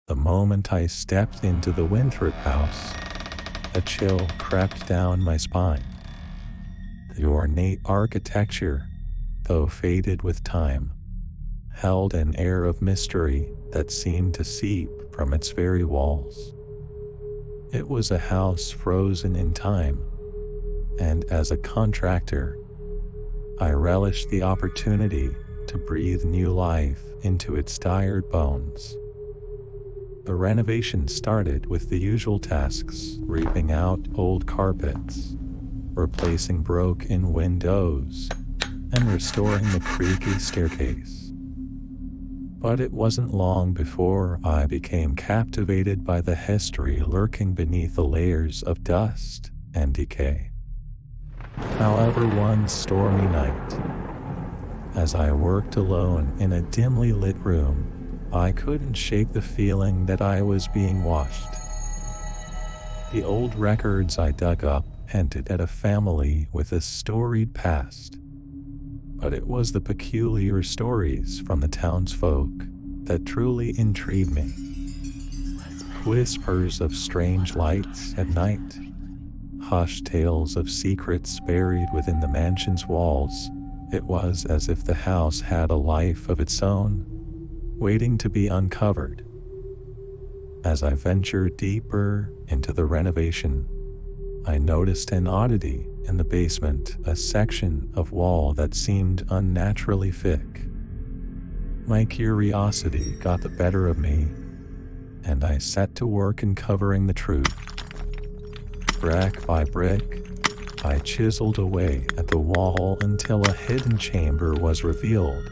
The moment I stepped into the Winthrop house, a chill crept down my spine. The ornate architecture, though faded with time, held an air of mystery that seemed to seep from its very walls. It was a house frozen in time, and as a contractor, I relished the opportunity to breathe new life into its tired bones. The renovation started with the usual tasks: ripping out old carpets, replacing broken windows, and restoring the creaky staircase. But it wasn't long before I became captivated by the history lurking beneath the layers of dust and decay. However, one stormy night, as I worked alone in a dimly lit room, I couldn't shake the feeling that I was being watched. The old records I dug up hinted at a family with a storied past, but it was the peculiar stories from the townsfolk that truly intrigued me. Whispers of strange lights at night, hushed tales of secrets buried within the mansion's walls. It was as if the house had a life of its own, waiting to be uncovered. As I ventured deeper into the renovation, I noticed an oddity in the basement, a section of wall that seemed unnaturally thick. My curiosity got the better of me, and I set to work uncovering the truth. Brick by brick, I chiseled away at the wall until a hidden chamber was revealed,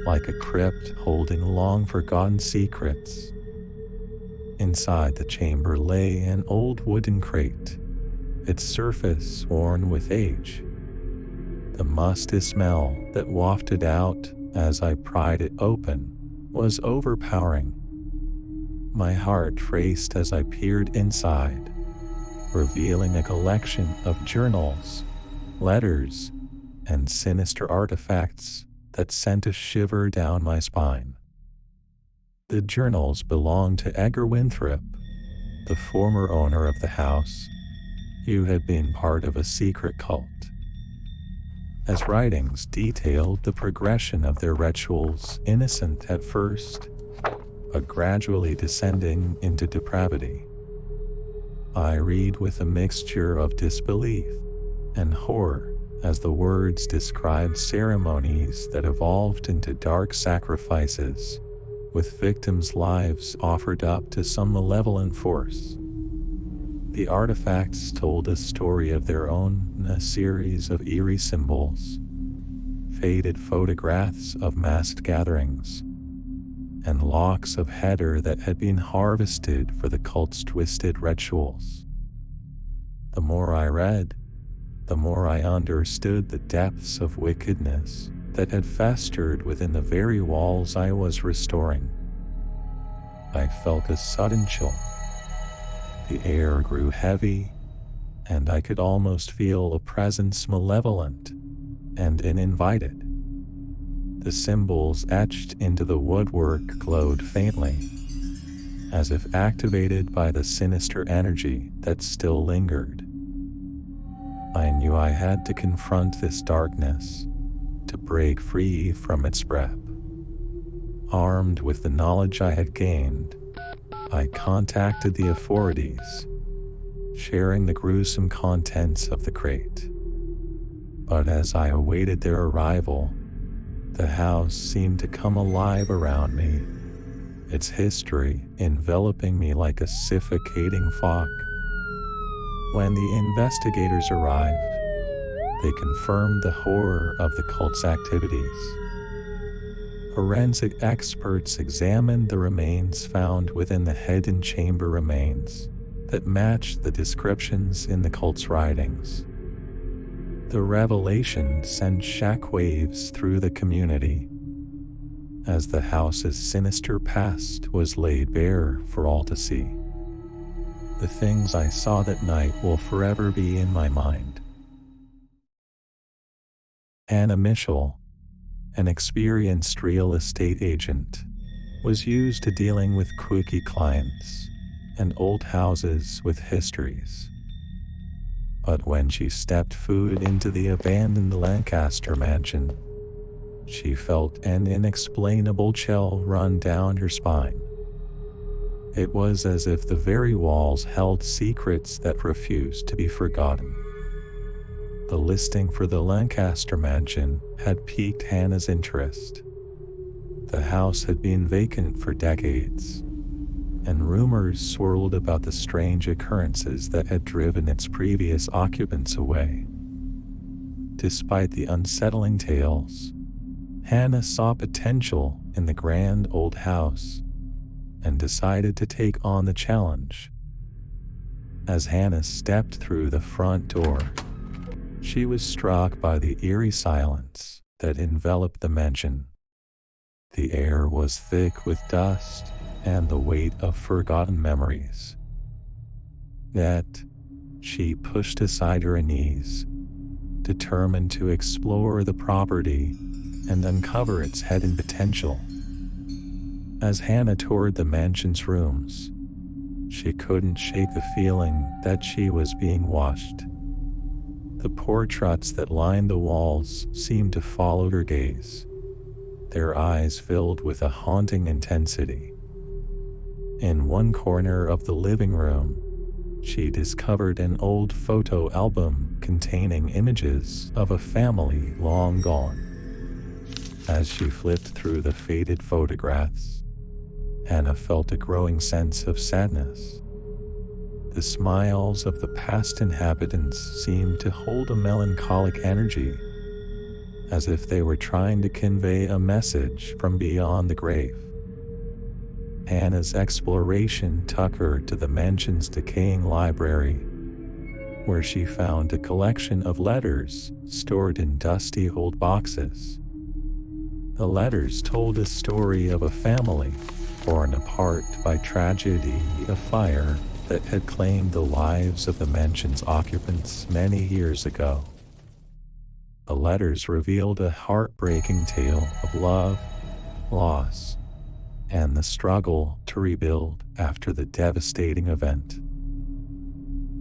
like a crypt holding long-forgotten secrets. Inside the chamber lay an old wooden crate, its surface worn with age. The musty smell that wafted out as I pried it open was overpowering. My heart raced as I peered inside, revealing a collection of journals, letters, and sinister artifacts that sent a shiver down my spine. The journals belonged to Edgar Winthrop, the former owner of the house, who had been part of a secret cult. As writings detailed the progression of their rituals, innocent at first, but gradually descending into depravity. I read with a mixture of disbelief and horror as the words described ceremonies that evolved into dark sacrifices, with victims' lives offered up to some malevolent force. The artifacts told a story of their own, a series of eerie symbols, faded photographs of masked gatherings, and locks of heather that had been harvested for the cult's twisted rituals. The more I read, the more I understood the depths of wickedness that had festered within the very walls I was restoring. I felt a sudden chill. The air grew heavy, and I could almost feel a presence malevolent and uninvited. The symbols etched into the woodwork glowed faintly, as if activated by the sinister energy that still lingered. I knew I had to confront this darkness, to break free from its grip. Armed with the knowledge I had gained, I contacted the authorities, sharing the gruesome contents of the crate. But as I awaited their arrival, the house seemed to come alive around me, its history enveloping me like a suffocating fog. When the investigators arrived, they confirmed the horror of the cult's activities. Forensic experts examined the remains found within the hidden chamber remains that matched the descriptions in the cult's writings. The revelation sent shockwaves through the community, as the house's sinister past was laid bare for all to see. The things I saw that night will forever be in my mind. Anna Mitchell, an experienced real estate agent, was used to dealing with quickie clients and old houses with histories. But when she stepped foot into the abandoned Lancaster mansion, she felt an inexplainable chill run down her spine. It was as if the very walls held secrets that refused to be forgotten. The listing for the Lancaster mansion had piqued Hannah's interest. The house had been vacant for decades, and rumors swirled about the strange occurrences that had driven its previous occupants away. Despite the unsettling tales, Hannah saw potential in the grand old house and decided to take on the challenge. As Hannah stepped through the front door, she was struck by the eerie silence that enveloped the mansion. The air was thick with dust and the weight of forgotten memories. Yet, she pushed aside her unease, determined to explore the property and uncover its hidden potential. As Hannah toured the mansion's rooms, she couldn't shake the feeling that she was being watched. The portraits that lined the walls seemed to follow her gaze, their eyes filled with a haunting intensity. In one corner of the living room, she discovered an old photo album containing images of a family long gone. As she flipped through the faded photographs, Hannah felt a growing sense of sadness. The smiles of the past inhabitants seemed to hold a melancholic energy, as if they were trying to convey a message from beyond the grave. Hannah's exploration took her to the mansion's decaying library, where she found a collection of letters stored in dusty old boxes. The letters told a story of a family torn apart by tragedy, a fire that had claimed the lives of the mansion's occupants many years ago. The letters revealed a heartbreaking tale of love, loss, and the struggle to rebuild after the devastating event.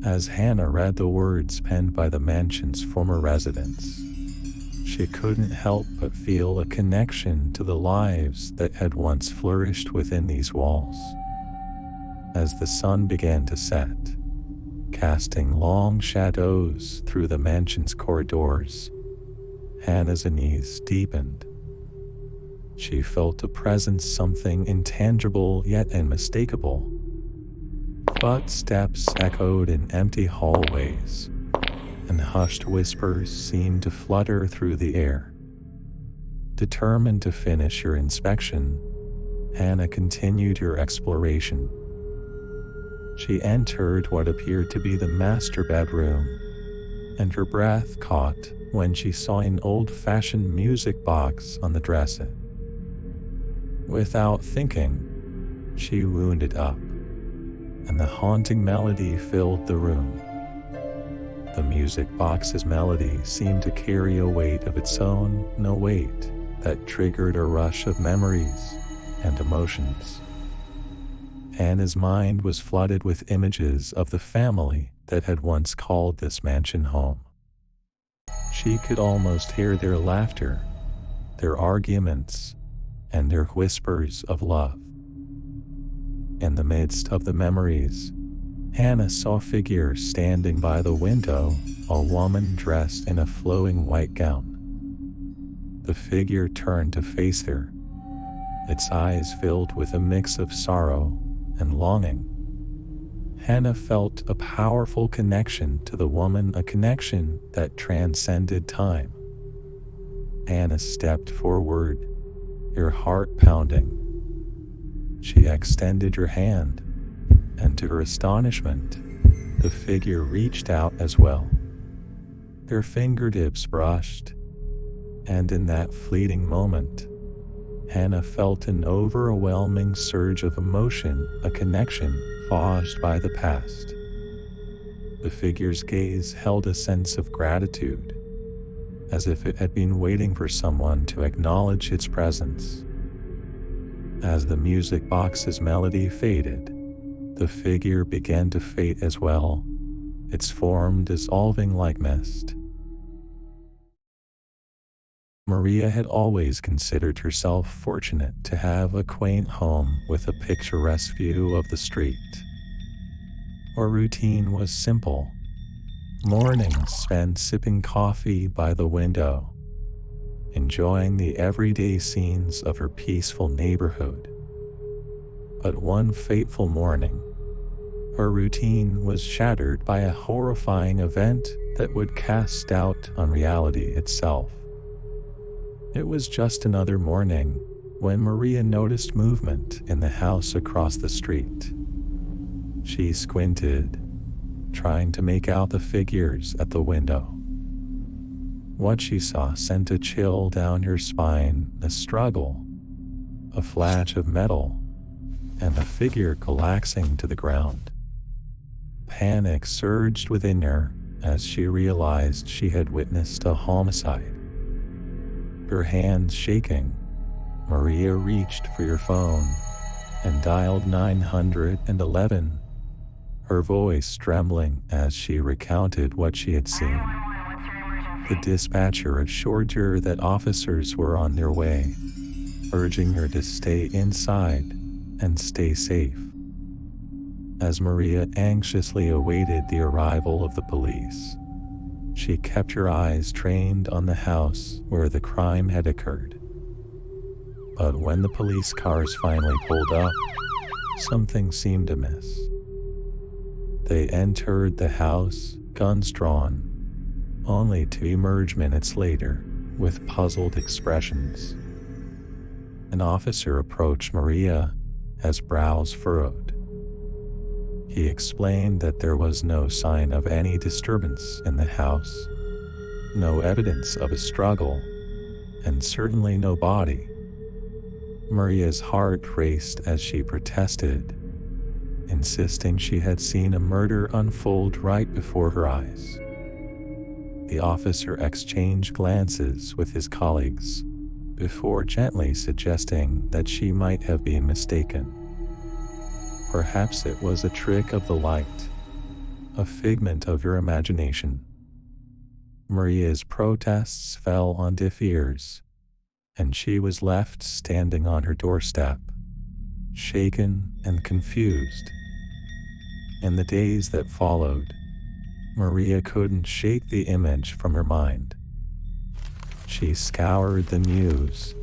As Hannah read the words penned by the mansion's former residents, she couldn't help but feel a connection to the lives that had once flourished within these walls. As the sun began to set, casting long shadows through the mansion's corridors, Hannah's unease deepened. She felt a presence, something intangible yet unmistakable. Footsteps echoed in empty hallways, and hushed whispers seemed to flutter through the air. Determined to finish her inspection, Hannah continued her exploration. She entered what appeared to be the master bedroom, and her breath caught when she saw an old-fashioned music box on the dresser. Without thinking, she wound it up, and the haunting melody filled the room. The music box's melody seemed to carry a weight of its own, a weight that triggered a rush of memories and emotions. Hannah's mind was flooded with images of the family that had once called this mansion home. She could almost hear their laughter, their arguments, and their whispers of love. In the midst of the memories, Hannah saw a figure standing by the window, a woman dressed in a flowing white gown. The figure turned to face her, its eyes filled with a mix of sorrow and longing. Hannah felt a powerful connection to the woman, a connection that transcended time. Hannah stepped forward, her heart pounding. She extended her hand, and to her astonishment, the figure reached out as well. Their fingertips brushed, and in that fleeting moment, Hannah felt an overwhelming surge of emotion, a connection forged by the past. The figure's gaze held a sense of gratitude, as if it had been waiting for someone to acknowledge its presence. As the music box's melody faded, the figure began to fade as well, its form dissolving like mist. Maria had always considered herself fortunate to have a quaint home with a picturesque view of the street. Her routine was simple: mornings spent sipping coffee by the window, enjoying the everyday scenes of her peaceful neighborhood. But one fateful morning, her routine was shattered by a horrifying event that would cast doubt on reality itself. It was just another morning when Maria noticed movement in the house across the street. She squinted, trying to make out the figures at the window. What she saw sent a chill down her spine: a struggle, a flash of metal, and a figure collapsing to the ground. Panic surged within her as she realized she had witnessed a homicide. Her hands shaking, Maria reached for her phone and dialed 911, her voice trembling as she recounted what she had seen. The dispatcher assured her that officers were on their way, urging her to stay inside and stay safe. As Maria anxiously awaited the arrival of the police, she kept her eyes trained on the house where the crime had occurred. But when the police cars finally pulled up, something seemed amiss. They entered the house, guns drawn, only to emerge minutes later with puzzled expressions. An officer approached Maria, his brows furrowed. He explained that there was no sign of any disturbance in the house, no evidence of a struggle, and certainly no body. Maria's heart raced as she protested, insisting she had seen a murder unfold right before her eyes. The officer exchanged glances with his colleagues before gently suggesting that she might have been mistaken. Perhaps it was a trick of the light, a figment of your imagination. Maria's protests fell on deaf ears, and she was left standing on her doorstep, shaken and confused. In the days that followed, Maria couldn't shake the image from her mind. She scoured the news,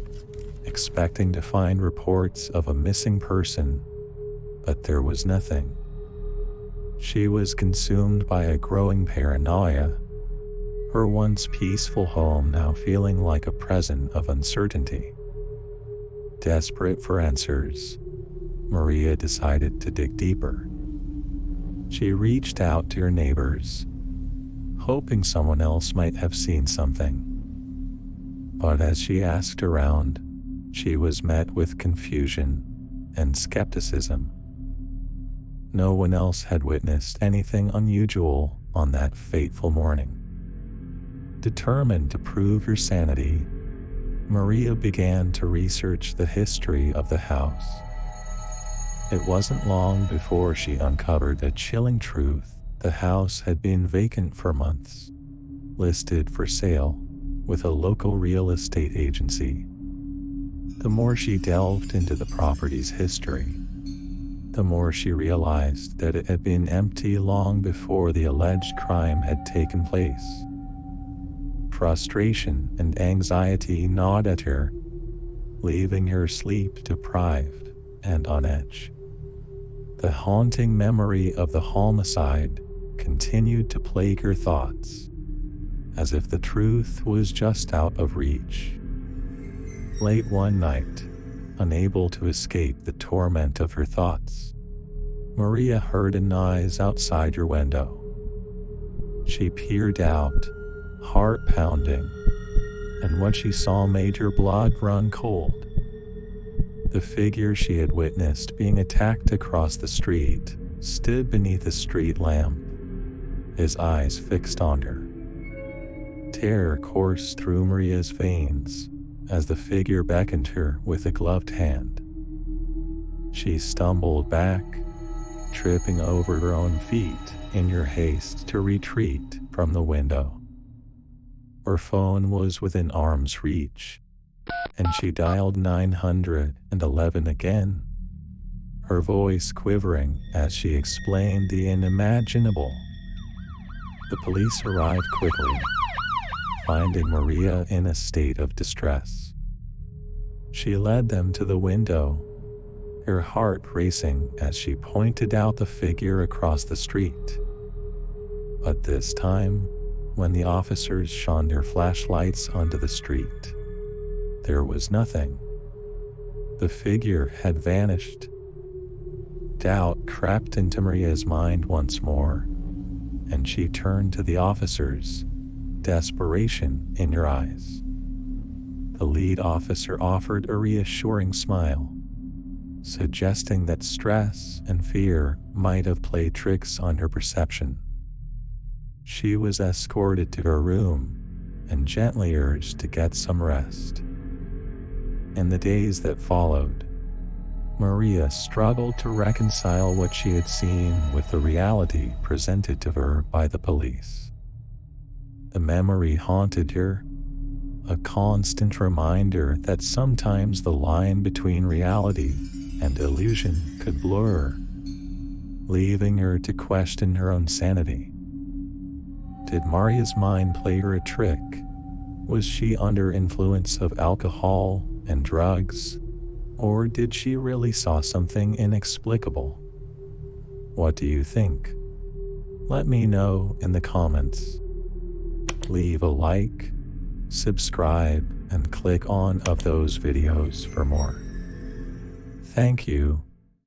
expecting to find reports of a missing person, but there was nothing. She was consumed by a growing paranoia, her once peaceful home now feeling like a prison of uncertainty. Desperate for answers, Maria decided to dig deeper. She reached out to her neighbors, hoping someone else might have seen something. But as she asked around, she was met with confusion and skepticism. No one else had witnessed anything unusual on that fateful morning. Determined to prove her sanity, Maria began to research the history of the house. It wasn't long before she uncovered a chilling truth: the house had been vacant for months, listed for sale with a local real estate agency. The more she delved into the property's history, the more she realized that it had been empty long before the alleged crime had taken place. Frustration and anxiety gnawed at her, leaving her sleep-deprived and on edge. The haunting memory of the homicide continued to plague her thoughts, as if the truth was just out of reach. Late one night, unable to escape the torment of her thoughts, Maria heard a noise outside her window. She peered out, heart pounding, and what she saw made her blood run cold. The figure she had witnessed being attacked across the street stood beneath a street lamp, his eyes fixed on her. Terror coursed through Maria's veins as the figure beckoned her with a gloved hand. She stumbled back, tripping over her own feet in her haste to retreat from the window. Her phone was within arm's reach, and she dialed 911 again, her voice quivering as she explained the unimaginable. The police arrived quickly, finding Maria in a state of distress. She led them to the window, her heart racing as she pointed out the figure across the street. But this time, when the officers shone their flashlights onto the street, there was nothing. The figure had vanished. Doubt crept into Maria's mind once more, and she turned to the officers, desperation in her eyes. The lead officer offered a reassuring smile, suggesting that stress and fear might have played tricks on her perception. She was escorted to her room and gently urged to get some rest. In the days that followed, Maria struggled to reconcile what she had seen with the reality presented to her by the police. The memory haunted her, a constant reminder that sometimes the line between reality and illusion could blur, leaving her to question her own sanity. Did Maria's mind play her a trick? Was she under influence of alcohol and drugs? Or did she really saw something inexplicable? What do you think? Let me know in the comments. Leave a like, subscribe, and click on of those videos for more. Thank you.